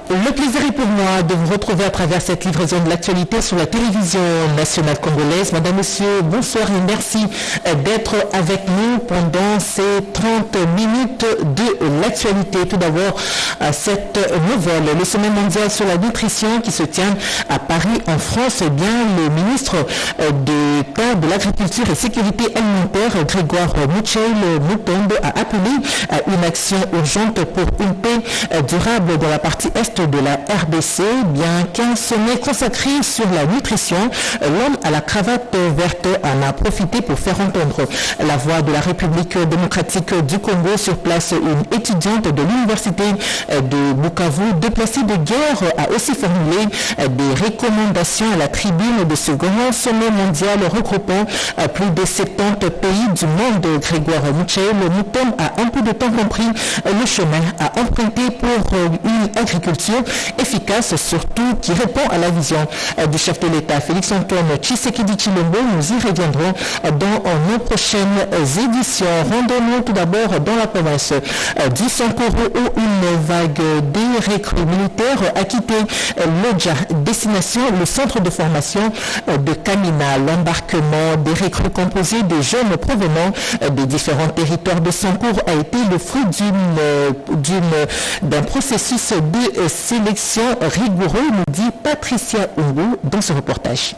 Le plaisir est pour moi de vous retrouver à travers cette livraison de l'actualité sur la télévision nationale congolaise. Madame, Monsieur, bonsoir et merci d'être avec nous pendant ces 30 minutes de l'actualité. Tout d'abord, cette nouvelle, le sommet mondial sur la nutrition qui se tient à Paris en France. Eh bien, le ministre de l'Agriculture et Sécurité alimentaire, Grégoire Mutombo, a appelé à une action urgente pour une paix durable dans la partie est de la RDC, bien qu'un sommet consacré sur la nutrition, l'homme à la cravate verte en a profité pour faire entendre la voix de la République démocratique du Congo. Sur place, une étudiante de l'université de Bukavu, déplacée de guerre, a aussi formulé des recommandations à la tribune de ce grand sommet mondial regroupant plus de 70 pays du monde. Grégoire Mutombo a un peu de temps compris le chemin à emprunter pour une agriculture efficace, surtout qui répond à la vision du chef de l'État Félix-Antoine Tshisekedi Tshilombo. Nous y reviendrons dans nos prochaines éditions. Rendons-nous tout d'abord dans la province du Sankuru où une vague des recrues militaires a quitté l'Odja, destination le centre de formation de Kamina. L'embarquement des recrues composés de jeunes provenant des différents territoires de Sankuru a été le fruit d'un processus de sélection rigoureux, nous dit Patricia Ungu dans ce reportage.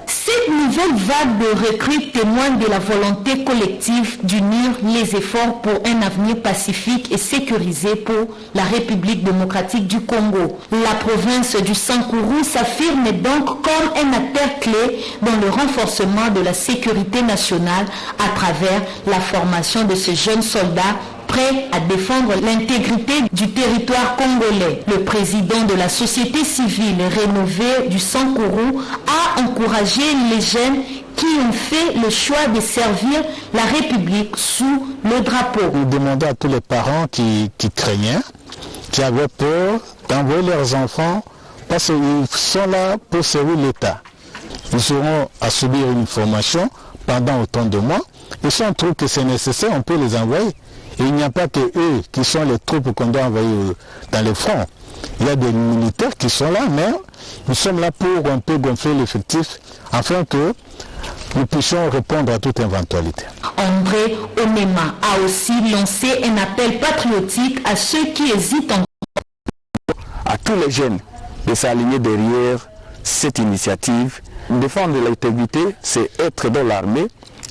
Cette nouvelle vague de recrues témoigne de la volonté collective d'unir les efforts pour un avenir pacifique et sécurisé pour la République démocratique du Congo. La province du Sankuru s'affirme donc comme un acteur clé dans le renforcement de la sécurité nationale à travers la formation de ces jeunes soldats prêt à défendre l'intégrité du territoire congolais. Le président de la société civile rénovée du Sankuru a encouragé les jeunes qui ont fait le choix de servir la République sous le drapeau. Nous demandons à tous les parents qui craignaient, qui avaient peur d'envoyer leurs enfants parce qu'ils sont là pour servir l'État. Ils seront à subir une formation pendant autant de mois et si on trouve que c'est nécessaire, on peut les envoyer. Et il n'y a pas que eux qui sont les troupes qu'on doit envoyer dans les fronts. Il y a des militaires qui sont là, mais nous sommes là pour un peu gonfler l'effectif afin que nous puissions répondre à toute éventualité. André Onema a aussi lancé un appel patriotique à ceux qui hésitent encore. À tous les jeunes de s'aligner derrière cette initiative. Défendre l'intégrité, c'est être dans l'armée,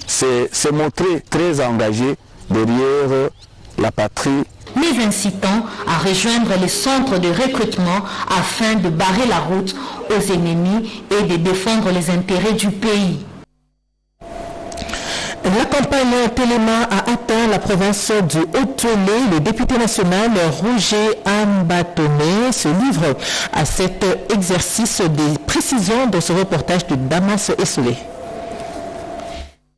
c'est se montrer très engagé derrière la patrie. Les incitant à rejoindre les centres de recrutement afin de barrer la route aux ennemis et de défendre les intérêts du pays. La campagne Téléma a atteint la province du Haut-Tuélé. Le député national Roger Ambatone se livre à cet exercice des précisions dans ce reportage de Damas Essolé.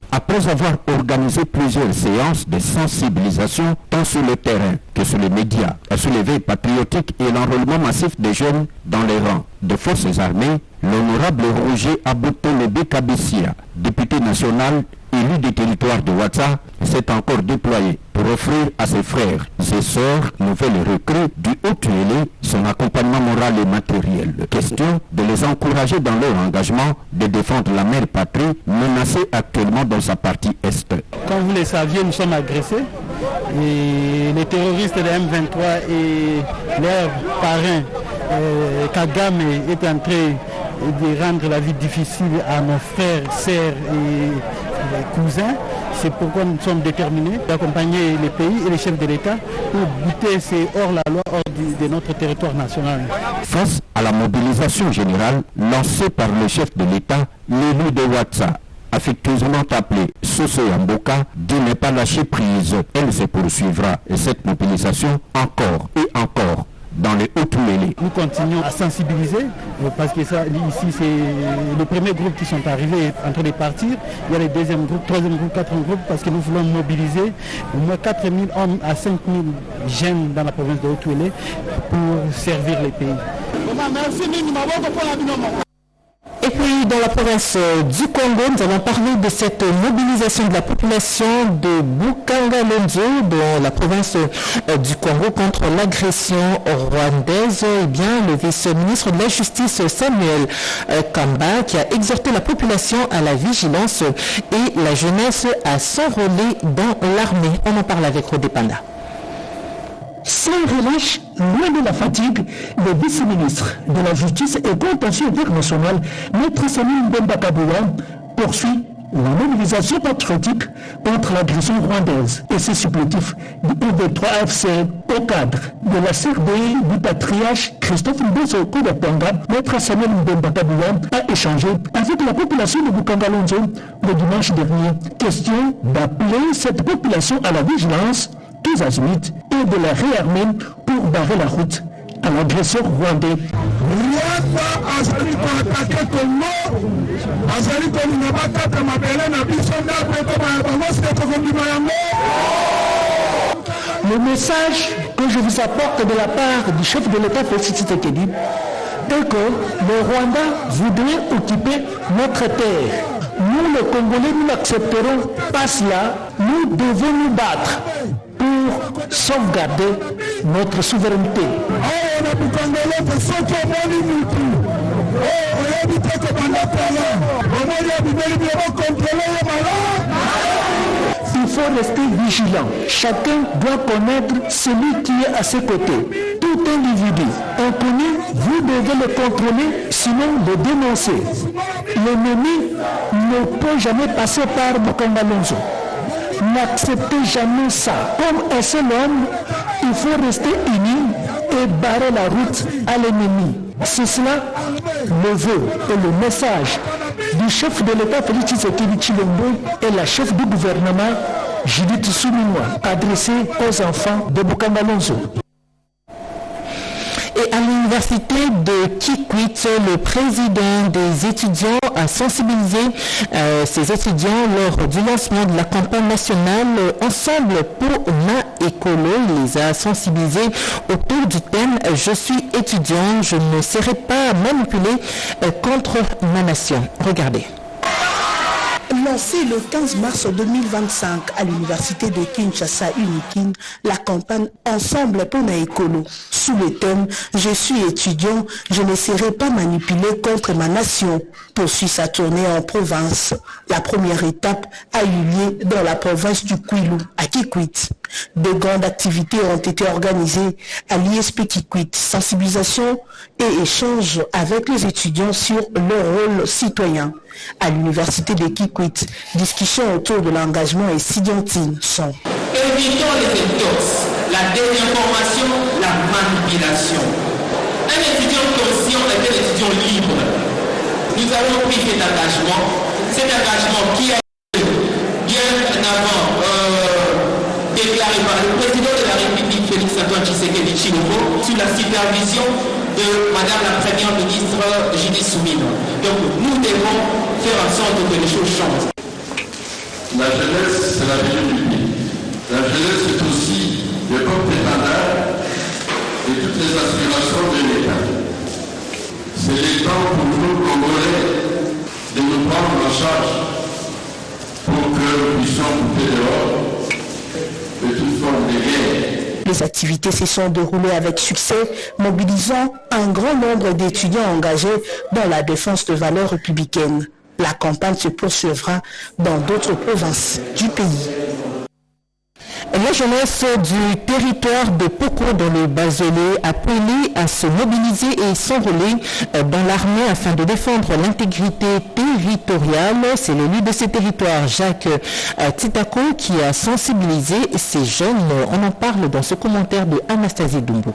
Après avoir organisé plusieurs séances de sensibilisation tant sur le terrain que sur les médias, sur l'éveil patriotique et l'enrôlement massif des jeunes dans les rangs de forces armées, l'honorable Roger Abotone Bekabessia, député national élu du territoire de Ouattara, s'est encore déployé pour offrir à ses frères et sœurs nouvelles recrues du Haut-Tuélé son accompagnement moral et matériel. Question de les encourager dans leur engagement de défendre la mère patrie menacée actuellement dans sa partie est. Comme vous le saviez, nous sommes agressés et les terroristes de M23 et leur parrain Kagame est en train de rendre la vie difficile à nos frères, sœurs et cousins. C'est pourquoi nous sommes déterminés d'accompagner les pays et les chefs de l'État pour buter ces hors-la-loi hors de notre territoire national. Face à la mobilisation générale lancée par le chef de l'État, l'élu de Ouattara, affectueusement appelé Soso Yamboka, dit ne pas lâcher prise. Elle se poursuivra et cette mobilisation encore et encore dans les Haut-Tuélé. Nous continuons à sensibiliser parce que ça, ici c'est le premier groupe qui sont arrivés en train de partir. Il y a le deuxième groupe, troisième groupe, quatrième groupe parce que nous voulons mobiliser au moins 4 000 hommes à 5 000 jeunes dans la province de Haut-Tuélé pour servir les pays. Et puis, dans la province du Congo, nous allons parler de cette mobilisation de la population de Bukanga-Lonzo dans la province du Congo contre l'agression rwandaise. Eh bien, le vice-ministre de la Justice, Samuel Kamba, qui a exhorté la population à la vigilance et la jeunesse à s'enrôler dans l'armée. On en parle avec Rodé Panda. Sans relâche, loin de la fatigue, le vice-ministre de la Justice et contentieux international, Maître Samuel Mbemba Kabouya, poursuit la mobilisation patriotique contre l'agression rwandaise et ses supplétifs du P23 AFC au cadre de la CRDI du patriarche Christophe Mboso Koudapanga. Maître Samuel Mbemba Kabouya a échangé avec la population de Bukanga-Lonzo le dimanche dernier. Question d'appeler cette population à la vigilance tous azimuts et de la réarmer pour barrer la route à l'agresseur rwandais. Le message que je vous apporte de la part du chef de l'État, Félix Tshisekedi, est que le Rwanda voudrait occuper notre terre. Nous, les Congolais, nous n'accepterons pas cela. Nous devons nous battre pour sauvegarder notre souveraineté. Il faut rester vigilant. Chacun doit connaître celui qui est à ses côtés. Tout individu inconnu, vous devez le contrôler, sinon le dénoncer. L'ennemi ne peut jamais passer par Bukanga-Lonzo. N'acceptez jamais ça. Comme un seul homme, il faut rester uni et barrer la route à l'ennemi. C'est cela le vœu et le message du chef de l'État Félix Tshisekedi Tshilombo et la chef du gouvernement Judith Suminwa adressé aux enfants de Bukanga-Lonzo. Et à l'université de Kikwit, le président des étudiants a sensibilisé ses étudiants lors du lancement de la campagne nationale Ensemble pour ma écolo. Il les a sensibilisés autour du thème « Je suis étudiant, je ne serai pas manipulé contre ma nation ». Regardez. Lancé le 15 mars 2025 à l'université de Kinshasa Unikin, la campagne Ensemble pour ma écolo, sous le thème « Je suis étudiant, je ne serai pas manipulé contre ma nation », poursuit sa tournée en province. La première étape a eu lieu dans la province du Kwilu, à Kikwit. De grandes activités ont été organisées à l'ISP Kikwit, sensibilisation et échange avec les étudiants sur leur rôle citoyen. À l'université de Kikwit, discussion autour de l'engagement estudiantin sont. Évitons les intox, la désinformation, la manipulation. Un étudiant conscient est un étudiant libre. Nous avons pris cet engagement qui a été bien avant déclaré par le président de la République Félix-Antoine Tshisekedi Tshilombo sous la supervision de Madame la Première ministre Judith Suminwa. Donc nous devons faire en sorte que les choses changent. La jeunesse, c'est la vision du pays. La jeunesse, c'est aussi le peuple étendard et toutes les aspirations de l'État. C'est le temps pour nous, Congolais, de nous prendre en charge pour que nous puissions couper dehors de toute forme de guerre. Les activités se sont déroulées avec succès, mobilisant un grand nombre d'étudiants engagés dans la défense de valeurs républicaines. La campagne se poursuivra dans d'autres provinces du pays. La jeunesse du territoire de Poko dans le Bazolé a appelé à se mobiliser et s'enrôler dans l'armée afin de défendre l'intégrité territoriale. C'est l'élu de ce territoire, Jacques Titako, qui a sensibilisé ces jeunes. On en parle dans ce commentaire de Anastasie Dumbo.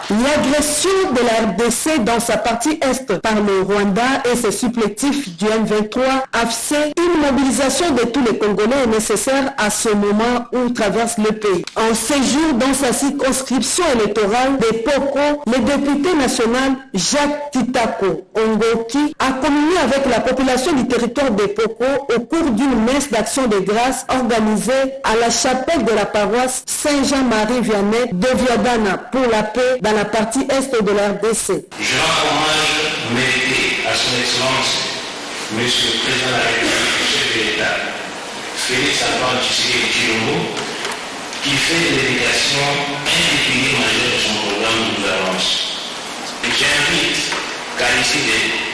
L'agression de la RDC dans sa partie est par le Rwanda et ses supplétifs du M23 AFC, une mobilisation de tous les Congolais est nécessaire à ce moment où traverse le pays. En séjour dans sa circonscription électorale de Poko, le député national Jacques Titako Ongoki a communié avec la population du territoire de Poko au cours d'une messe d'action de grâce organisée à la chapelle de la paroisse Saint-Jean-Marie-Vianney de Viadana pour la paix dans la partie est de la RDC. Je rends hommage mérité à son Excellence, Monsieur le Président de la République, chef de l'État, Félix Antoine Tshisekedi Tshilombo, qui fait de l'éducation un des piliers majeurs de son programme de gouvernance. J'invite, car ici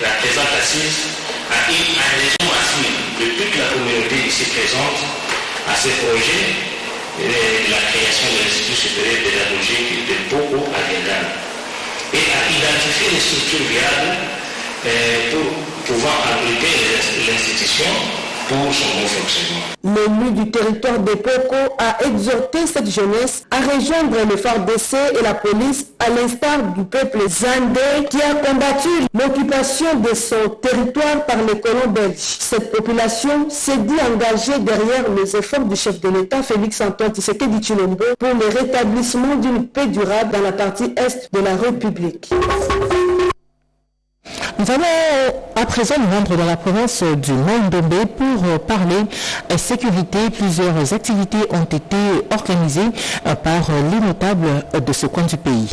la présente assise, à une adhésion massive de toute la communauté ici présente à ce projet de la création de l'Institut supérieur pédagogique de Boko à Guingamp et à identifier les structures viables pour pouvoir abriter l'institution pour son bon fonctionnement. L'élu du territoire de Boko a exhorté cette jeunesse à rejoindre le FARDC et la police, à l'instar du peuple zandais qui a combattu l'occupation de son territoire par les colons belges. Cette population s'est dit engagée derrière les efforts du chef de l'État, Félix Antoine Tshisekedi Tshilombo, pour le rétablissement d'une paix durable dans la partie est de la République. Nous allons à présent nous rendre dans la province du Mai-Ndombe pour parler sécurité. Plusieurs activités ont été organisées par les notables de ce coin du pays.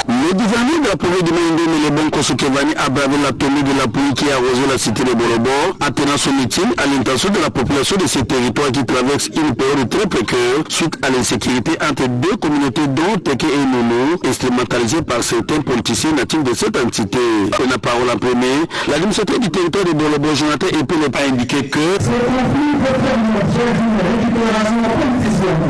Le gouverneur de la province de Mai-Ndombe, le bon Kosokevani, a bravé la tenue de la pluie qui a arrosé la cité de Bolobor, attenant son meeting à l'intention de la population de ces territoires qui traversent une période très précaire suite à l'insécurité entre deux communautés dont Teke et Nono, instrumentalisées par certains politiciens natifs de cette entité. Et la parole en premier, l'administrateur du territoire de Bolobor, Jonathan Epou, n'a pas indiqué que ce conflit peut faire une récupération politicienne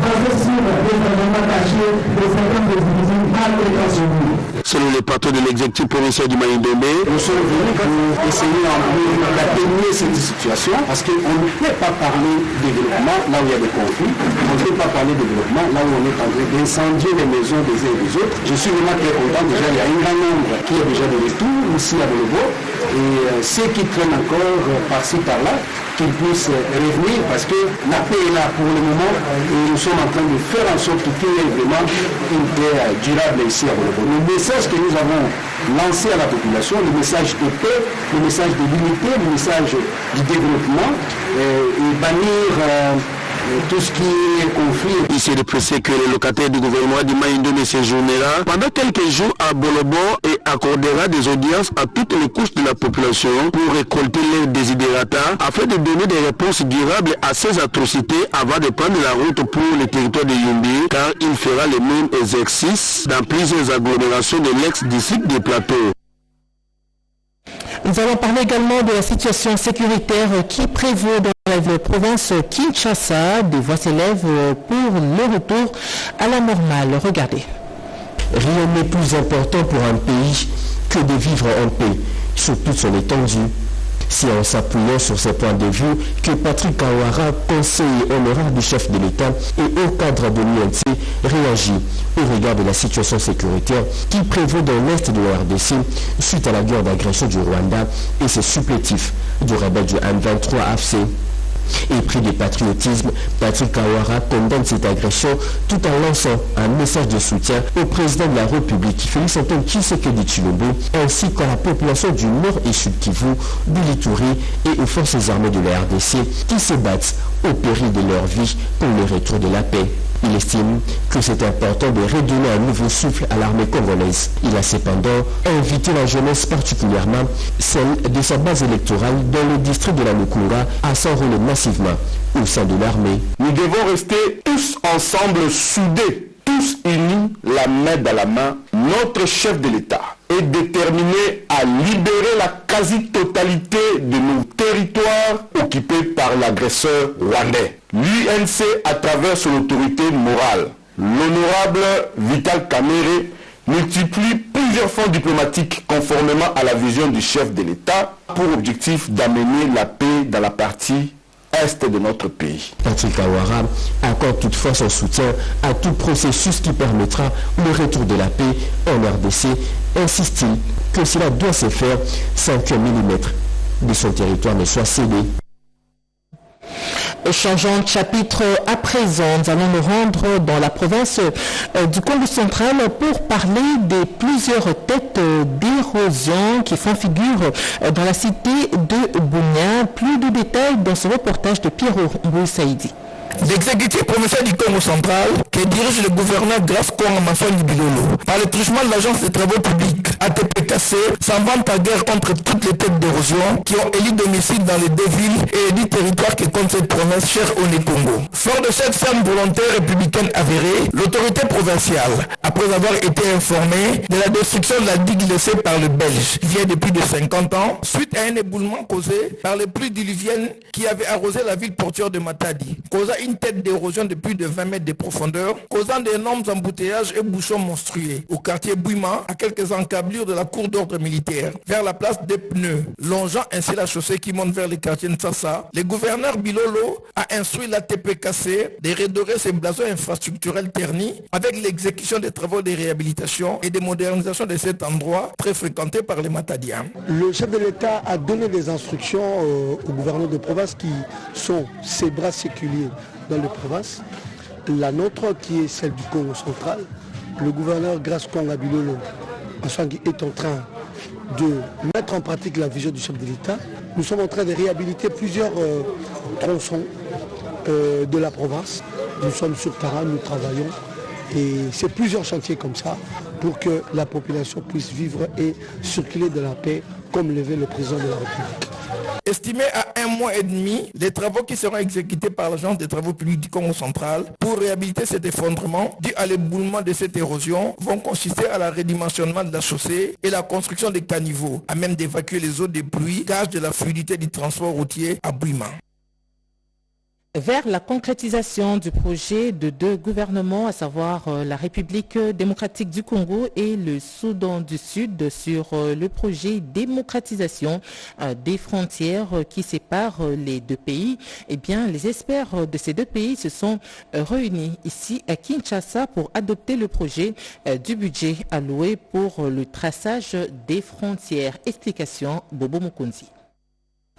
basée sur des éléments cachés de certaines des divisions mal prétentionnées. Selon les patrons de l'exécutif provincial du Mai-Ndombe, nous sommes venus pour essayer d'atténuer cette situation parce qu'on ne peut pas parler de développement là où il y a des conflits, on ne peut pas parler de développement là où on est en train d'incendier les maisons des uns et des autres. Je suis vraiment très content, déjà il y a un grand nombre qui est déjà de retour ici à Bolobor et ceux qui traînent encore par-ci par-là, qu'ils puissent revenir parce que la paix est là pour le moment et nous sommes en train de faire en sorte qu'il y ait vraiment une paix durable ici à Bolobor. Le message que nous avons lancé à la population, le message de paix, le message de l'unité, le message du développement et bannir tout ce qui est conflit. Il s'est dépressé que le locataire du gouvernement du Mai-Ndombe séjournera pendant quelques jours à Bolobor et accordera des audiences à toutes les couches de la population pour récolter leurs desiderata afin de donner des réponses durables à ces atrocités avant de prendre la route pour le territoire de Yumbi, car il fera les mêmes exercices dans plusieurs agglomérations de l'ex-district des plateaux. Nous allons parler également de la situation sécuritaire qui prévaut dans la province Kinshasa. Des voix s'élèvent pour le retour à la normale. Regardez. Rien n'est plus important pour un pays que de vivre en paix, sur toute son étendue. C'est en s'appuyant sur ces points de vue que Patrick Kawara, conseiller honoraire du chef de l'État et haut cadre de l'UNC, réagit au regard de la situation sécuritaire qui prévaut dans l'Est de la RDC suite à la guerre d'agression du Rwanda et ses supplétifs du rebelle du M23 AFC. Épris de patriotisme, Patrick Kawara condamne cette agression tout en lançant un message de soutien au président de la République, Félix Antoine Tshisekedi Tshilombo, ainsi qu'à la population du Nord et Sud Kivu, de l'Ituri et aux forces armées de la RDC qui se battent au péril de leur vie pour le retour de la paix. Il estime que c'est important de redonner un nouveau souffle à l'armée congolaise. Il a cependant invité la jeunesse, particulièrement celle de sa base électorale dans le district de la Mukunga, à s'enrôler massivement au sein de l'armée. Nous devons rester tous ensemble soudés, tous unis, la main dans la main. Notre chef de l'État est déterminé à libérer la quasi-totalité de nos territoires occupés par l'agresseur rwandais. L'UNC, à travers son autorité morale, l'honorable Vital Kamerhe, multiplie plusieurs fonds diplomatiques conformément à la vision du chef de l'État pour objectif d'amener la paix dans la partie est de notre pays. Patrick Kawara accorde toutefois son soutien à tout processus qui permettra le retour de la paix en RDC, insiste-t-il que cela doit se faire sans qu'un millimètre de son territoire ne soit cédé. Changeons de chapitre à présent, nous allons nous rendre dans la province du Congo central pour parler de plusieurs têtes d'érosion qui font figure dans la cité de Bunia. Plus de détails dans ce reportage de Pierrot Mbouissaïdi. L'exécutif provincial du Congo central, qui dirige le gouverneur Grace Kwanga Manswangi Bilolo, par le truchement de l'agence des travaux publics ATPKC, s'en vante à guerre contre toutes les têtes d'érosion qui ont élu domicile dans les 2 villes et 10 territoires qui comptent cette province chère au Congo. Fort de cette ferme volontaire républicaine avérée, l'autorité provinciale, après avoir été informée de la destruction de la digue laissée par le Belge, qui vient depuis de 50 ans, suite à un éboulement causé par les pluies diluviennes qui avaient arrosé la ville portuaire de Matadi, causant une tête d'érosion de plus de 20 mètres de profondeur, causant d'énormes embouteillages et bouchons monstrueux. Au quartier Bouima, à quelques encablures de la cour d'ordre militaire, vers la place des pneus, longeant ainsi la chaussée qui monte vers le quartier Ntsassa, le gouverneur Bilolo a instruit la TPKC de redorer ses blasons infrastructurels ternis avec l'exécution des travaux de réhabilitation et de modernisation de cet endroit très fréquenté par les Matadiens. Le chef de l'État a donné des instructions au gouverneur de province qui sont ses bras séculiers dans les provinces. La nôtre qui est celle du Congo central, le gouverneur Grace Kwanga Bilolo est en train de mettre en pratique la vision du chef de l'État. Nous sommes en train de réhabiliter plusieurs tronçons de la province. Nous sommes sur terrain, nous travaillons et c'est plusieurs chantiers comme ça pour que la population puisse vivre et circuler de la paix comme le veut le président de la République. Estimé à 1 mois et demi, les travaux qui seront exécutés par l'agence des travaux publics du Congo central pour réhabiliter cet effondrement dû à l'éboulement de cette érosion vont consister à la redimensionnement de la chaussée et la construction des caniveaux, à même d'évacuer les eaux des pluies, gage de la fluidité du transport routier à Bouima. Vers la concrétisation du projet de 2 gouvernements, à savoir la République démocratique du Congo et le Soudan du Sud, sur le projet démocratisation des frontières qui séparent les 2 pays. Eh bien, les experts de ces 2 pays se sont réunis ici à Kinshasa pour adopter le projet du budget alloué pour le traçage des frontières. Explication Bobo Mukunzi.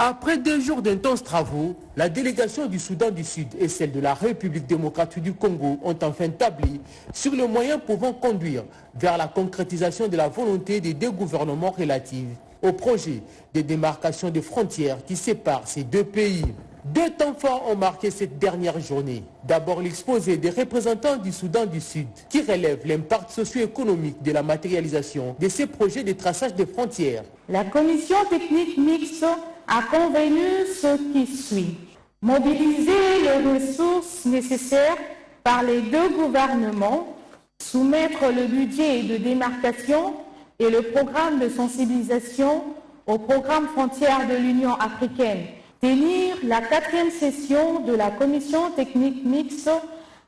Après 2 jours d'intenses travaux, la délégation du Soudan du Sud et celle de la République démocratique du Congo ont enfin tablé sur les moyens pouvant conduire vers la concrétisation de la volonté des 2 gouvernements relatifs au projet de démarcation des frontières qui séparent ces 2 pays. 2 temps forts ont marqué cette dernière journée. D'abord l'exposé des représentants du Soudan du Sud qui relève l'impact socio-économique de la matérialisation de ces projets de traçage des frontières. La commission technique mixte a convenu ce qui suit. Mobiliser les ressources nécessaires par les 2 gouvernements, soumettre le budget de démarcation et le programme de sensibilisation au programme frontière de l'Union africaine, tenir la 4e session de la commission technique mixte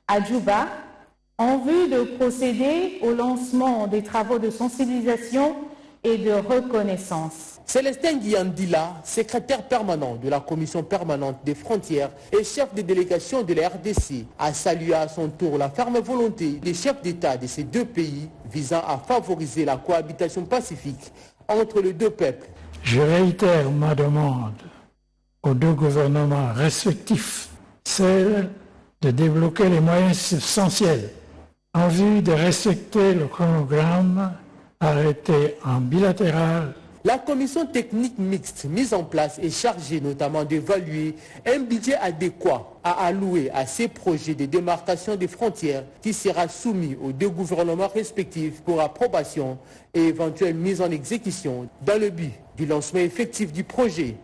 à Djouba en vue de procéder au lancement des travaux de sensibilisation et de reconnaissance. Célestin Guiandila, secrétaire permanent de la commission permanente des frontières et chef de délégation de la RDC, a salué à son tour la ferme volonté des chefs d'État de ces 2 pays visant à favoriser la cohabitation pacifique entre les 2 peuples. Je réitère ma demande aux 2 gouvernements respectifs, celle de débloquer les moyens substantiels en vue de respecter le chronogramme arrêté en bilatéral. La commission technique mixte mise en place est chargée notamment d'évaluer un budget adéquat à allouer à ces projets de démarcation des frontières qui sera soumis aux 2 gouvernements respectifs pour approbation et éventuelle mise en exécution dans le but du lancement effectif du projet.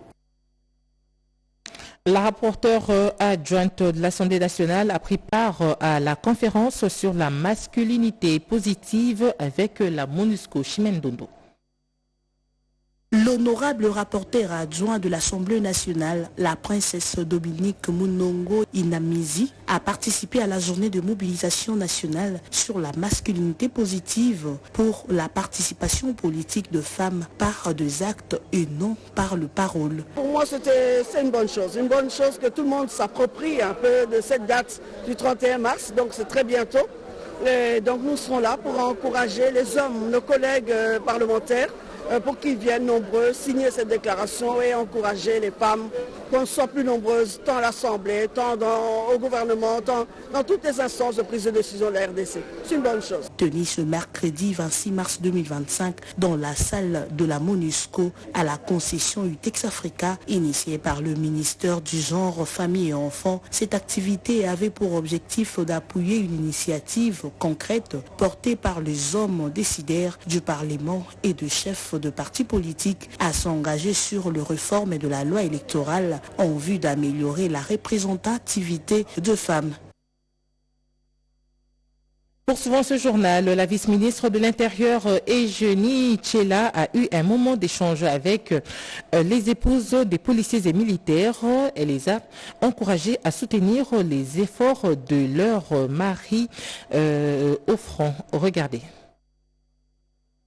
La rapporteure adjointe de l'Assemblée nationale a pris part à la conférence sur la masculinité positive avec la MONUSCO Chimendondo. L'honorable rapporteur adjoint de l'Assemblée nationale, la princesse Dominique Munongo Inamizi, a participé à la journée de mobilisation nationale sur la masculinité positive pour la participation politique de femmes par des actes et non par le parole. Pour moi, c'est une bonne chose que tout le monde s'approprie un peu de cette date du 31 mars, donc c'est très bientôt. Et donc nous serons là pour encourager les hommes, nos collègues parlementaires, pour qu'ils viennent nombreux signer cette déclaration et encourager les femmes qu'on soit plus nombreuses, tant à l'Assemblée, tant au gouvernement, tant dans toutes les instances de prise de décision de la RDC. C'est une bonne chose. Tenu ce mercredi 26 mars 2025 dans la salle de la MONUSCO à la concession UTEX Africa, initiée par le ministère du Genre, Famille et Enfants. Cette activité avait pour objectif d'appuyer une initiative concrète portée par les hommes décideurs du Parlement et de chefs de partis politiques à s'engager sur les réformes de la loi électorale en vue d'améliorer la représentativité de femmes. Poursuivant ce journal, la vice-ministre de l'Intérieur, Eugénie Tchela, a eu un moment d'échange avec les épouses des policiers et militaires. Elle les a encouragées à soutenir les efforts de leur mari au front. Regardez.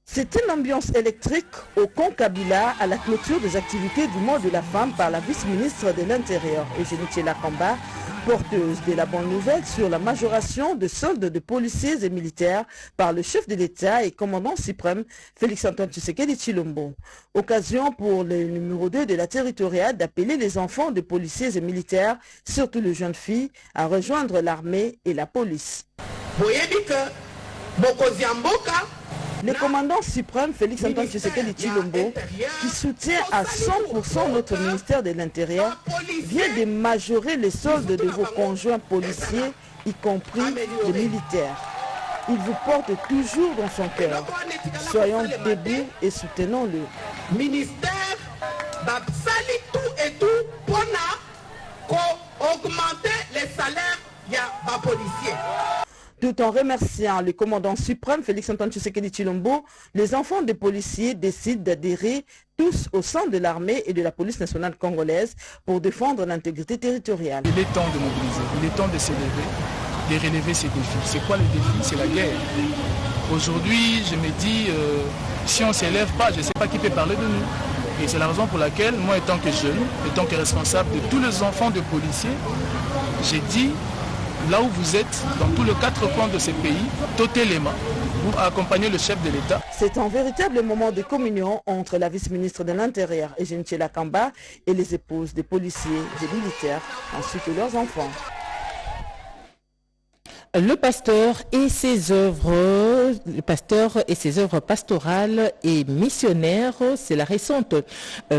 C'est une ambiance électrique au Concabila à la clôture des activités du mois de la femme par la vice-ministre de l'Intérieur, Eugénie Tchela Kamba, porteuse de la bonne nouvelle sur la majoration de soldes de policiers et militaires par le chef de l'État et commandant suprême Félix-Antoine Tshisekedi Tshilombo. Occasion pour le numéro 2 de la territoriale d'appeler les enfants de policiers et militaires, surtout les jeunes filles, à rejoindre l'armée et la police. Le commandant suprême Félix-Antoine Tshisekedi Tshilombo, qui soutient à 100% notre ministère de l'Intérieur, vient de majorer les soldes de vos conjoints policiers, y compris les militaires. Il vous porte toujours dans son cœur. Soyons debout et soutenons-le. Ministère va salir tout et tout pour augmenter les salaires des policiers. Tout en remerciant le commandant suprême Félix-Antoine Tshisekedi Tshilombo, les enfants des policiers décident d'adhérer tous au sein de l'armée et de la police nationale congolaise pour défendre l'intégrité territoriale. Il est temps de mobiliser, il est temps de s'élever, de relever ces défis. C'est quoi le défi? C'est la guerre. Aujourd'hui, je me dis, si on ne s'élève pas, je ne sais pas qui peut parler de nous. Et c'est la raison pour laquelle, moi, étant que jeune, étant que responsable de tous les enfants de policiers, j'ai dit, là où vous êtes, dans tous les 4 coins de ce pays, t'ôtez les mains pour accompagner le chef de l'État. C'est un véritable moment de communion entre la vice-ministre de l'Intérieur, Eugénie Tchela Kamba, et les épouses des policiers et militaires, ainsi que leurs enfants. Le pasteur et ses œuvres pastorales et missionnaires, c'est la récente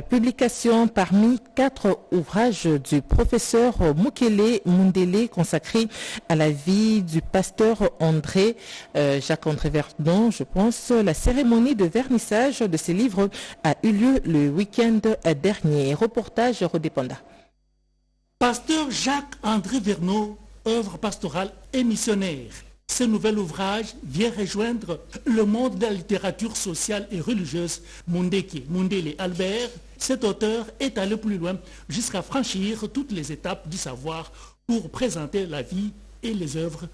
publication parmi 4 ouvrages du professeur Mukele Mundele consacrés à la vie du pasteur Jacques-André Verdon, je pense. La cérémonie de vernissage de ces livres a eu lieu le week-end dernier. Reportage Rodépanda. Pasteur Jacques-André Verdon, œuvre pastorale et missionnaire. Ce nouvel ouvrage vient rejoindre le monde de la littérature sociale et religieuse Mundele Albert. Cet auteur est allé plus loin jusqu'à franchir toutes les étapes du savoir pour présenter la vie et les œuvres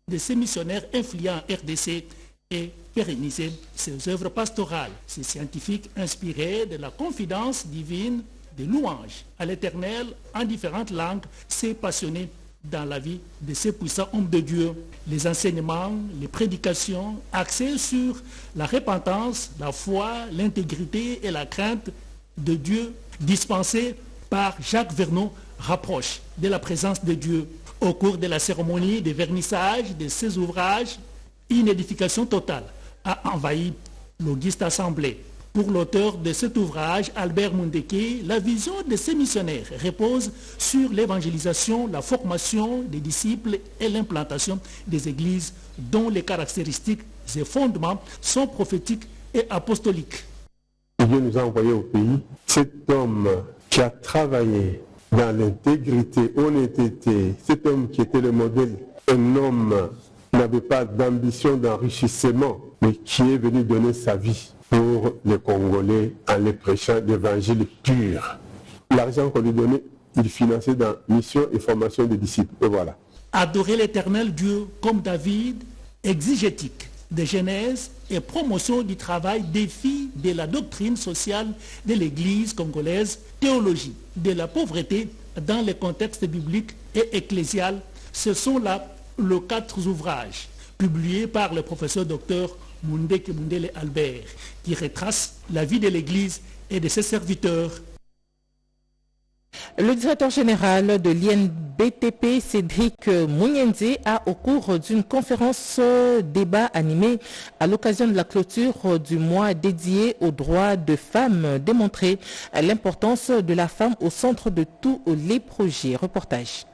de ces missionnaires influents en RDC et pérenniser ces œuvres pastorales. Ces scientifiques inspirés de la confidence divine, des louanges à l'Éternel en différentes langues, ces passionnés dans la vie de ces puissants hommes de Dieu. Les enseignements, les prédications axées sur la repentance, la foi, l'intégrité et la crainte de Dieu dispensés par Jacques Verdon rapprochent de la présence de Dieu. Au cours de la cérémonie de vernissage de ces ouvrages, une édification totale a envahi l'auguste assemblée. Pour l'auteur de cet ouvrage, Albert Mundeke, la vision de ces missionnaires repose sur l'évangélisation, la formation des disciples et l'implantation des églises dont les caractéristiques et fondements sont prophétiques et apostoliques. Dieu nous a envoyés au pays. Cet homme qui a travaillé dans l'intégrité, honnêteté, cet homme qui était le modèle, un homme qui n'avait pas d'ambition d'enrichissement, mais qui est venu donner sa vie pour les Congolais en les prêchant l'évangile pur. L'argent qu'on lui donnait, il finançait dans mission et formation des disciples. Et voilà. Adorer l'Éternel Dieu comme David, exégétique de Genèse et promotion du travail, défi de la doctrine sociale de l'Église congolaise, théologie de la pauvreté dans le contexte biblique et ecclésial. Ce sont là les 4 ouvrages publiés par le professeur docteur Mundele Albert, qui retrace la vie de l'Église et de ses serviteurs. Le directeur général de l'INBTP, Cédric Mounyenze, a, au cours d'une conférence débat animée à l'occasion de la clôture du mois dédié aux droits de femmes, démontré l'importance de la femme au centre de tous les projets. Reportage.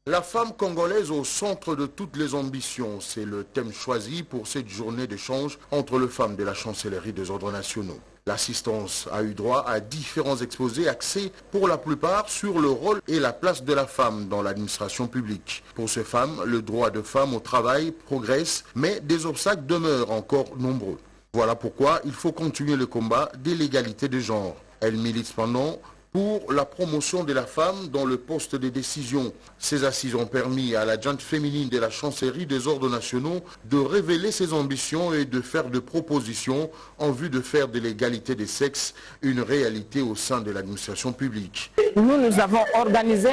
La femme congolaise au centre de toutes les ambitions, c'est le thème choisi pour cette journée d'échange entre les femmes de la chancellerie des ordres nationaux. L'assistance a eu droit à différents exposés axés pour la plupart sur le rôle et la place de la femme dans l'administration publique. Pour ces femmes, le droit de femme au travail progresse, mais des obstacles demeurent encore nombreux. Voilà pourquoi il faut continuer le combat de l'égalité de genre. Elle milite cependant pour la promotion de la femme dans le poste de décision. Ces assises ont permis à l'adjointe féminine de la chancellerie des ordres nationaux de révéler ses ambitions et de faire des propositions en vue de faire de l'égalité des sexes une réalité au sein de l'administration publique. Nous avons organisé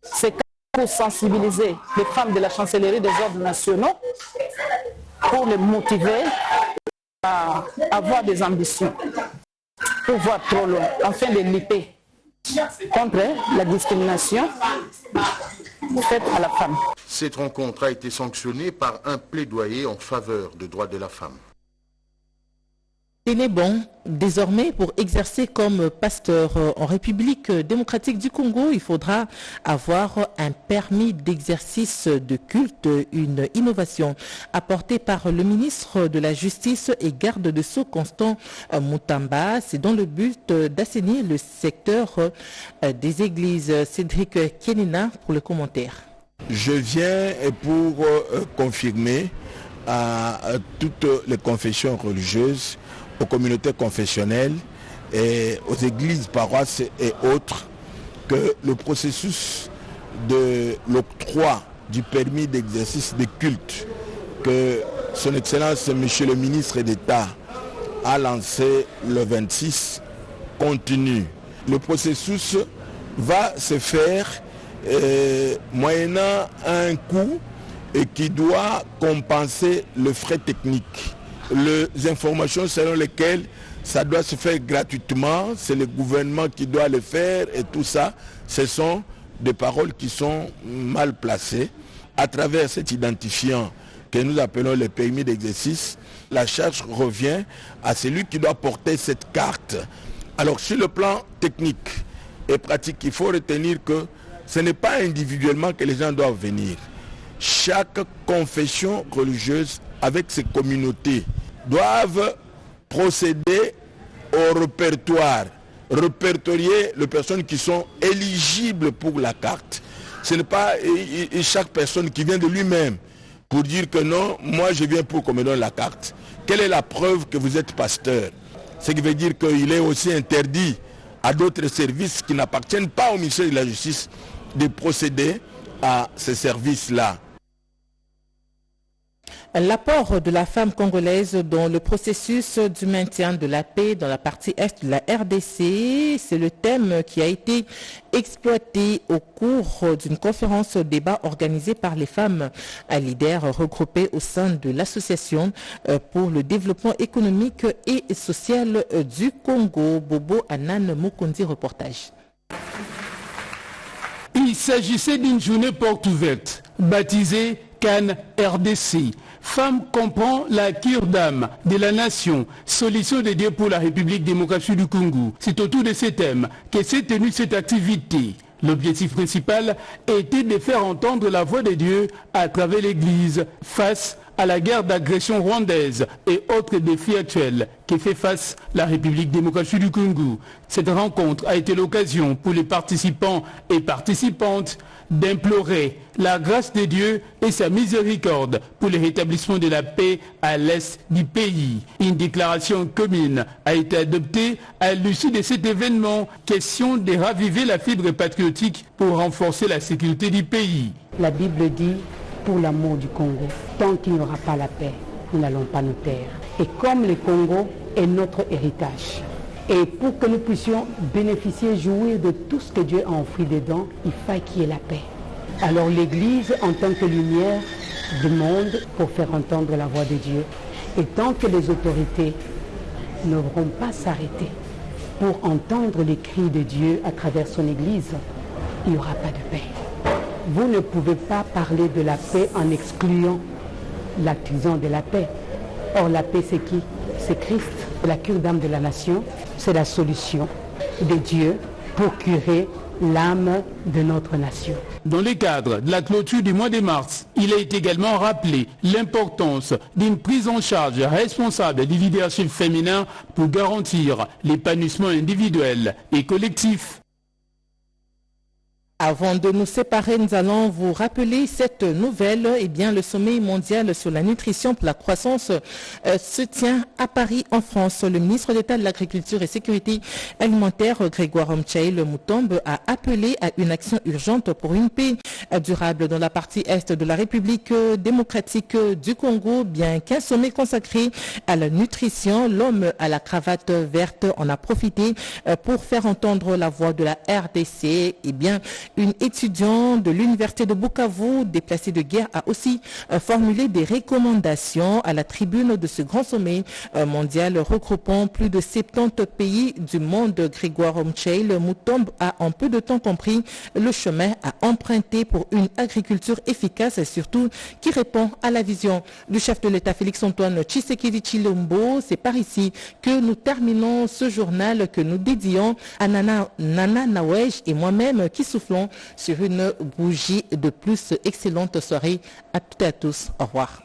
ces cas pour sensibiliser les femmes de la chancellerie des ordres nationaux, pour les motiver à avoir des ambitions, pour voir trop loin, afin de lutter contre la discrimination faite à la femme. Cette rencontre a été sanctionnée par un plaidoyer en faveur des droits de la femme. Il est bon, désormais, pour exercer comme pasteur en République démocratique du Congo, il faudra avoir un permis d'exercice de culte, une innovation apportée par le ministre de la Justice et garde de Sceaux Constant Moutamba. C'est dans le but d'assainir le secteur des églises. Cédric Kenina pour le commentaire. Je viens pour confirmer à toutes les confessions religieuses, aux communautés confessionnelles et aux églises, paroisses et autres, que le processus de l'octroi du permis d'exercice de culte que son Excellence Monsieur le ministre d'État a lancé le 26 continue. Le processus va se faire moyennant un coût et qui doit compenser le frais technique. Les informations selon lesquelles ça doit se faire gratuitement, c'est le gouvernement qui doit le faire et tout ça, ce sont des paroles qui sont mal placées. À travers cet identifiant que nous appelons le permis d'exercice, la charge revient à celui qui doit porter cette carte. Alors sur le plan technique et pratique, il faut retenir que ce n'est pas individuellement que les gens doivent venir. Chaque confession religieuse avec ses communautés doivent procéder au répertoire, répertorier les personnes qui sont éligibles pour la carte. Ce n'est pas chaque personne qui vient de lui-même pour dire que non, moi je viens pour qu'on me donne la carte. Quelle est la preuve que vous êtes pasteur? Ce qui veut dire qu'il est aussi interdit à d'autres services qui n'appartiennent pas au ministère de la Justice de procéder à ces services-là. L'apport de la femme congolaise dans le processus du maintien de la paix dans la partie est de la RDC, c'est le thème qui a été exploité au cours d'une conférence débat organisée par les femmes leaders regroupées au sein de l'Association pour le développement économique et social du Congo. Bobo Anan Mukundi, reportage. Il s'agissait d'une journée porte ouverte, baptisée Cannes RDC. Femme comprend la cure d'âme de la nation, solution de Dieu pour la République démocratique du Congo. C'est autour de ces thèmes que s'est tenue cette activité. L'objectif principal était de faire entendre la voix de Dieu à travers l'Église face à la guerre d'agression rwandaise et autres défis actuels que fait face la République démocratique du Congo. Cette rencontre a été l'occasion pour les participants et participantes d'implorer la grâce de Dieu et sa miséricorde pour le rétablissement de la paix à l'est du pays. Une déclaration commune a été adoptée à l'issue de cet événement, question de raviver la fibre patriotique pour renforcer la sécurité du pays. La Bible dit, pour l'amour du Congo, tant qu'il n'y aura pas la paix, nous n'allons pas nous taire. Et comme le Congo est notre héritage, et pour que nous puissions bénéficier, jouir de tout ce que Dieu a offert dedans, il faut qu'il y ait la paix. Alors l'Église, en tant que lumière du monde, pour faire entendre la voix de Dieu. Et tant que les autorités ne vont pas s'arrêter pour entendre les cris de Dieu à travers son Église, il n'y aura pas de paix. Vous ne pouvez pas parler de la paix en excluant l'artisan de la paix. Or, la paix, c'est qui? C'est Christ, la cure d'âme de la nation. C'est la solution de Dieu pour curer l'âme de notre nation. Dans le cadre de la clôture du mois de mars, il a été également rappelé l'importance d'une prise en charge responsable du leadership féminin pour garantir l'épanouissement individuel et collectif. Avant de nous séparer, nous allons vous rappeler cette nouvelle. Eh bien, le sommet mondial sur la nutrition pour la croissance se tient à Paris, en France. Le ministre d'État de l'Agriculture et Sécurité alimentaire, Grégoire Mtchaïl Moutombe, a appelé à une action urgente pour une paix durable dans la partie est de la République démocratique du Congo. Bien qu'un sommet consacré à la nutrition, l'homme à la cravate verte en a profité pour faire entendre la voix de la RDC. Eh bien, une étudiante de l'université de Bukavu, déplacée de guerre, a aussi formulé des recommandations à la tribune de ce grand sommet mondial regroupant plus de 70 pays du monde. Grégoire Mtchaïl Moutombe a en peu de temps compris le chemin à emprunter pour une agriculture efficace et surtout qui répond à la vision du chef de l'État Félix-Antoine Tshisekedi Tshilombo. C'est par ici que nous terminons ce journal que nous dédions à Nana Nawej et moi-même qui soufflons sur une bougie de plus. Excellente soirée à toutes et à tous. Au revoir.